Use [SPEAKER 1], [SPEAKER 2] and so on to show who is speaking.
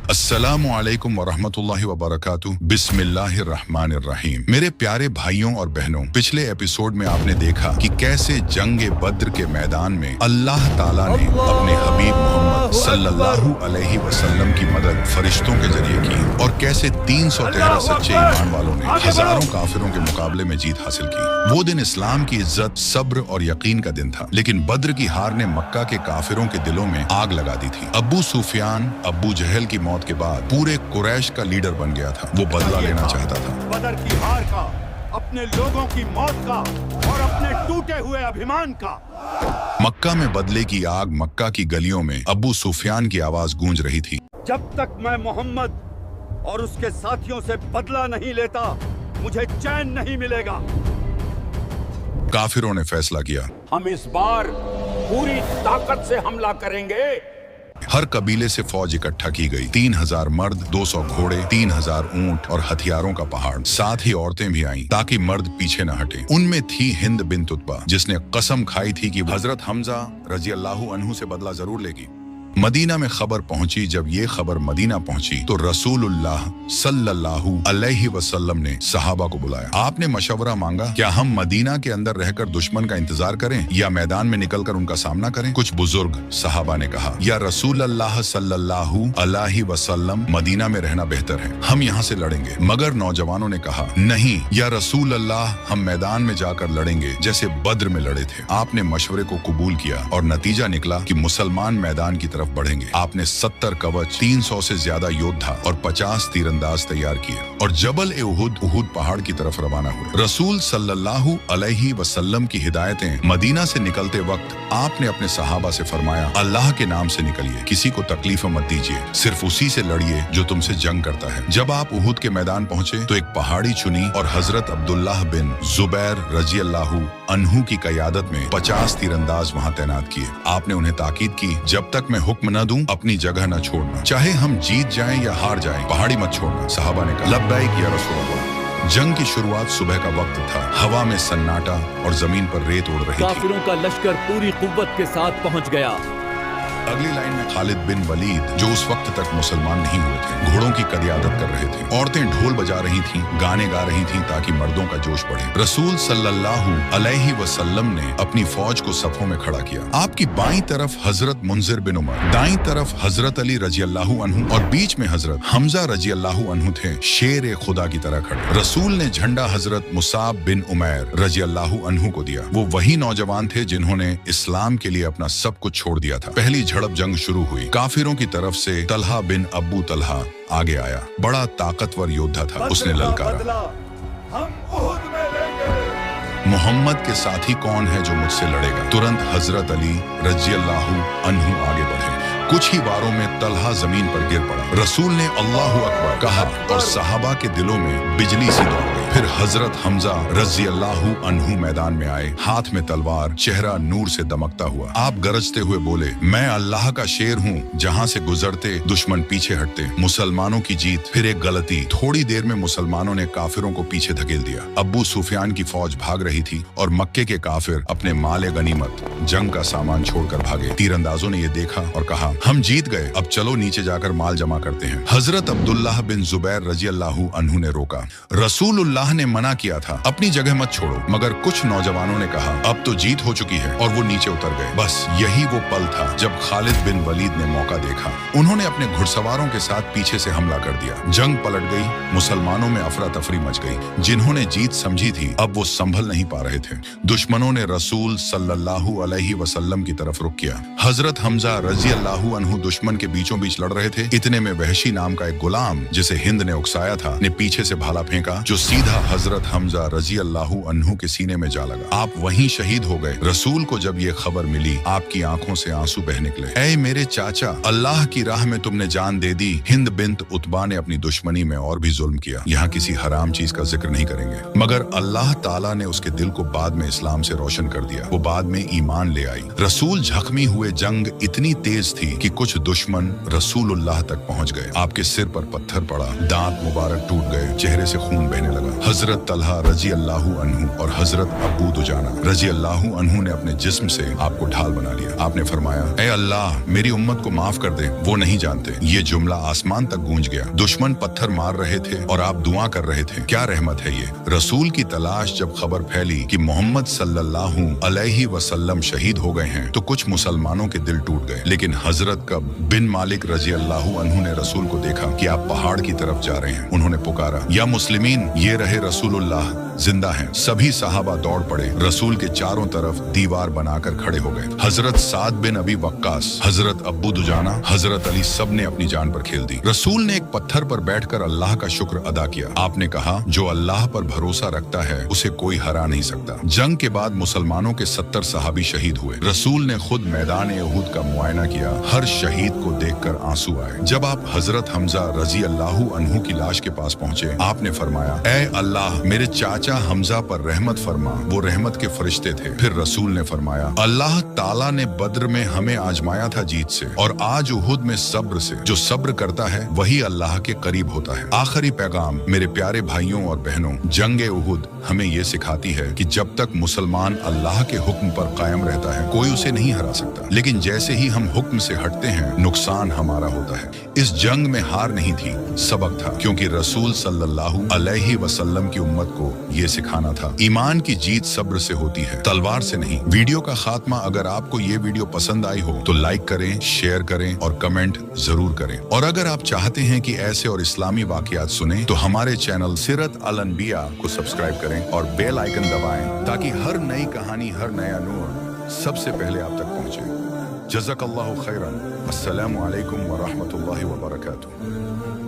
[SPEAKER 1] अस्सलामु अलैकुम वरहमतुल्लाहि वबरकातुह। बिस्मिल्लाहिर्रहमानिर्रहीम। मेरे प्यारे भाइयों और बहनों, पिछले एपिसोड में आपने देखा कि कैसे जंगे बद्र के मैदान में अल्लाह ताला ने अपने हबीब मोहम्मद सल्लल्लाहु अलैहि वसल्लम की मदद फरिश्तों के जरिए की और कैसे 313 सच्चे ईमान वालों ने हजारों काफिरों के मुकाबले में जीत हासिल की। वो दिन इस्लाम की इज्जत, सब्र और यकीन का दिन था, लेकिन बद्र की हार ने मक्का के काफिरों के दिलों में आग लगा दी थी। अबू सुफियान अबू जहल की मौत के बाद पूरे कुरैश का लीडर बन गया था। वो बदला लेना चाहता था,
[SPEAKER 2] बदर की हार का, अपने लोगों की मौत का और अपने टूटे हुए अभिमान का।
[SPEAKER 1] मक्का में बदले की आग, मक्का की गलियों में अबू सुफियान की आवाज गूंज रही थी।
[SPEAKER 2] जब तक मैं मोहम्मद और उसके साथियों से बदला नहीं लेता, मुझे चैन नहीं मिलेगा।
[SPEAKER 1] काफिरों ने फैसला किया,
[SPEAKER 2] हम इस बार पूरी ताकत से हमला करेंगे।
[SPEAKER 1] हर कबीले से फौज इकट्ठा की गई। 3000 मर्द, 200 घोड़े, 3000 ऊंट और हथियारों का पहाड़। साथ ही औरतें भी आईं ताकि मर्द पीछे न हटे। उनमें थी हिंद बिन्त उतबा, जिसने कसम खाई थी कि हजरत हमजा रजी अल्लाह अन्हु से बदला जरूर लेगी। मदीना में खबर पहुंची। जब ये खबर मदीना पहुंची तो रसूलुल्लाह सल्लल्लाहु अलैहि वसल्लम ने सहाबा को बुलाया। आपने मशवरा मांगा, क्या हम मदीना के अंदर रहकर दुश्मन का इंतजार करें या मैदान में निकलकर उनका सामना करें? कुछ बुजुर्ग सहाबा ने कहा, या रसूलुल्लाह सल्लल्लाहु अलैहि वसल्लम, मदीना में रहना बेहतर है, हम यहाँ से लड़ेंगे। मगर नौजवानों ने कहा, नहीं या रसूलुल्लाह, हम मैदान में जाकर लड़ेंगे जैसे बद्र में लड़े थे। आपने मशवरे को कबूल किया और नतीजा निकला कि मुसलमान मैदान की तरफ बढ़ेंगे। आपने 70 कवच, 300 से ज्यादा योद्धा और 50 तीरंदाज तैयार किए और जबल उहुद पहाड़ की तरफ रवाना हुए। रसूल सल्लल्लाहु अलैहि वसल्लम की हिदायतें मदीना से निकलते वक्त आपने अपने सहाबा से फरमाया, अल्लाह के नाम से निकलिए, किसी को तकलीफ मत दीजिए, सिर्फ उसी से लड़िए जो तुमसे जंग करता है। जब आप उहुद के मैदान पहुंचे तो एक पहाड़ी चुनी और हजरत अब्दुल्लाह बिन जुबैर रजी अल्लाहु अन्हु की क़यादत में 50 तीरंदाज वहां तैनात किए। आपने उन्हें ताकीद की, जब तक मैं हुक्म न दूं अपनी जगह न छोड़ना, चाहे हम जीत जाएं या हार जाएं, पहाड़ी मत छोड़ना। सहाबा ने कहा, लब्बैक या रसूल अल्लाह। जंग की शुरुआत सुबह का वक्त था। हवा में सन्नाटा और जमीन पर रेत उड़ रही थी।
[SPEAKER 3] काफिरों का लश्कर पूरी कुव्वत के साथ पहुंच गया।
[SPEAKER 1] अगली लाइन में खालिद बिन वलीद, जो उस वक्त तक मुसलमान नहीं हुए थे, घोड़ों की क़यादत कर रहे थे। औरतें ढोल बजा रही थीं, गाने गा रही थीं ताकि मर्दों का जोश बढ़े। रसूल सल्लल्लाहु अलैहि वसल्लम ने अपनी फौज को सफों में खड़ा किया। आपकी बाईं तरफ हजरत मुंजिर बिन उमर, दाईं तरफ हजरत अली रजी अल्लाहु अन्हु और बीच में हजरत हमजा रजी अल्लाहु अन्हु थे, शेर खुदा की तरह खड़े। रसूल ने झंडा हजरत मुसाब बिन उमैर रजी अल्लाहु अन्हु को दिया। वो वही नौजवान थे जिन्होंने इस्लाम के लिए अपना सब कुछ छोड़ दिया था। पहली झड़प जंग शुरू हुई। काफिरों की तरफ से तलहा बिन अबू तलहा आगे आया। बड़ा ताकतवर योद्धा था। उसने ललकारा,
[SPEAKER 2] हम उहुद में लेंगे।
[SPEAKER 1] मोहम्मद के साथी कौन है जो मुझसे लड़ेगा? तुरंत हजरत अली रजी अल्लाहु अन्हु आगे बढ़े। कुछ ही वारों में तलहा जमीन पर गिर पड़ा। रसूल ने अल्लाहु अकबर कहा और सहाबा के दिलों में बिजली सी दौड़ गई। फिर हजरत हमजा रजी अल्लाहु अन्हु मैदान में आए, हाथ में तलवार, चेहरा नूर से दमकता हुआ। आप गरजते हुए बोले, मैं अल्लाह का शेर हूँ, जहाँ से गुजरते दुश्मन पीछे हटते। मुसलमानों की जीत। फिर एक गलती। थोड़ी देर में मुसलमानों ने काफिरों को पीछे धकेल दिया। अबू सुफियान की फौज भाग रही थी और मक्के के काफिर अपने माले गनीमत, जंग का सामान छोड़कर भागे। तीरंदाजों ने ये देखा और कहा, हम जीत गए, अब चलो नीचे जाकर माल जमा करते हैं। हजरत अब्दुल्लाह बिन जुबैर रजी अल्लाहु अन्हु ने रोका। रसूलुल्लाह ने मना किया था, अपनी जगह मत छोड़ो, मगर कुछ नौजवानों ने कहा, अब तो जीत हो चुकी है, और वो नीचे उतर गए। बस यही वो पल था जब खालिद बिन वलीद ने मौका देखा। उन्होंने अपने घुड़सवारों के साथ पीछे से हमला कर दिया। जंग पलट गई। मुसलमानों में अफरा तफरी मच गई। जिन्होंने जीत समझी थी, अब वो संभल नहीं पा रहे थे। दुश्मनों ने रसूल सल्लल्लाहु अलैहि वसल्लम की तरफ रुख किया। हजरत हमजा रजी अल्लाहु अन्हु दुश्मन के बीचों बीच लड़ रहे थे। इतने में वहशी नाम का एक गुलाम, जिसे हिंद ने उकसाया था, ने पीछे से भाला फेंका, जो सीधा हजरत हमजा रजी अल्लाहु अन्हु के सीने में जा लगा। आप वहीं शहीद हो गए। रसूल को जब ये खबर मिली, आपकी आंखों से आंसू बह निकले। ऐ मेरे चाचा, अल्लाह की राह में तुमने जान दे दी। हिंद बिन्त उतबा ने अपनी दुश्मनी में और भी जुल्म किया। यहाँ किसी हराम चीज का जिक्र नहीं करेंगे, मगर अल्लाह ताला ने उसके दिल को बाद में इस्लाम से रोशन कर दिया। वो बाद में ईमान ले आई। रसूल जख्मी हुए हुए जंग इतनी तेज थी कि कुछ दुश्मन रसूलुल्लाह तक पहुंच गए। आपके सिर पर पत्थर पड़ा, दांत मुबारक टूट गए, चेहरे से खून बहने लगा। हजरत तलहा रजी अल्लाहु अन्हु और हजरत अबू दुजाना रजी अल्लाहु अन्हु ने अपने जिस्म से आपको ढाल बना लिया। आपने फरमाया, ऐ अल्लाह मेरी उम्मत को माफ कर दे, वो नहीं जानते। ये जुमला आसमान तक गूंज गया। दुश्मन पत्थर मार रहे थे और आप दुआ कर रहे थे। क्या रहमत है ये। रसूल की तलाश जब खबर फैली कि मोहम्मद सल्लल्लाहु अलैहि वसल्लम शहीद हो गए हैं तो कुछ मुसलमानों के दिल टूट गए। लेकिन हजरत कब बिन मालिक रजी अल्लाहु अन्हु ने रसूल को देखा कि आप पहाड़ की तरफ जा रहे हैं। उन्होंने पुकारा, या मुस्लिमीन, ये रहे रसूलुल्लाह जिंदा हैं। सभी सहाबा दौड़ पड़े, रसूल के चारों तरफ दीवार बनाकर खड़े हो गए। हजरत साद बिन अबी वक्कास, हजरत अबू दुजाना, हजरत अली सब ने अपनी जान पर खेल दी। रसूल ने एक पत्थर पर बैठकर अल्लाह का शुक्र अदा किया। आपने कहा, जो अल्लाह पर भरोसा रखता है उसे कोई हरा नहीं सकता। जंग के बाद मुसलमानों के 70 सहाबी शहीद हुए। रसूल ने खुद मैदान उहुद का मुआयना किया। हर शहीद को देखकर आंसू आए। जब आप हजरत हमजा रजी अल्लाहु अन्हु की लाश के पास पहुंचे, आपने फरमाया, ऐ अल्लाह मेरे चाचा हमजा पर रहमत फरमा। वो रहमत के फरिश्ते थे। फिर रसूल ने फरमाया, अल्लाह ताला ने बद्र में हमें आजमाया था जीत से और आज उहुद में सब्र से। जो सब्र करता है वही अल्लाह के करीब होता है। आखिरी पैगाम मेरे प्यारे भाइयों और बहनों, जंग उहुद हमें ये सिखाती है कि जब तक मुसलमान अल्लाह के हुक्म पर कायम रहता है कोई उसे नहीं हरा सकता। लेकिन जैसे ही हम हुक्म से हटते हैं नुकसान हमारा होता है। इस जंग में हार नहीं थी, सबक था, क्योंकि रसूल सल्लल्लाहु अलैहि वसल्लम की उम्मत को ये सिखाना था, ईमान की जीत सब्र से होती है, तलवार से नहीं। वीडियो का खात्मा, अगर आपको ये वीडियो पसंद आई हो तो लाइक करें, शेयर करें और कमेंट जरूर करें। और अगर आप चाहते हैं कि ऐसे और इस्लामी वाकयात सुने तो हमारे चैनल सीरत अल अनबिया को सब्सक्राइब करें और बेल आइकन दबाएं ताकि हर नई कहानी, हर नया नूर सबसे पहले आप तक पहुंचे। जज़ाकल्लाहु खैरन। अस्सलामु अलैकुम व रहमतुल्लाहि व बरकातुहू।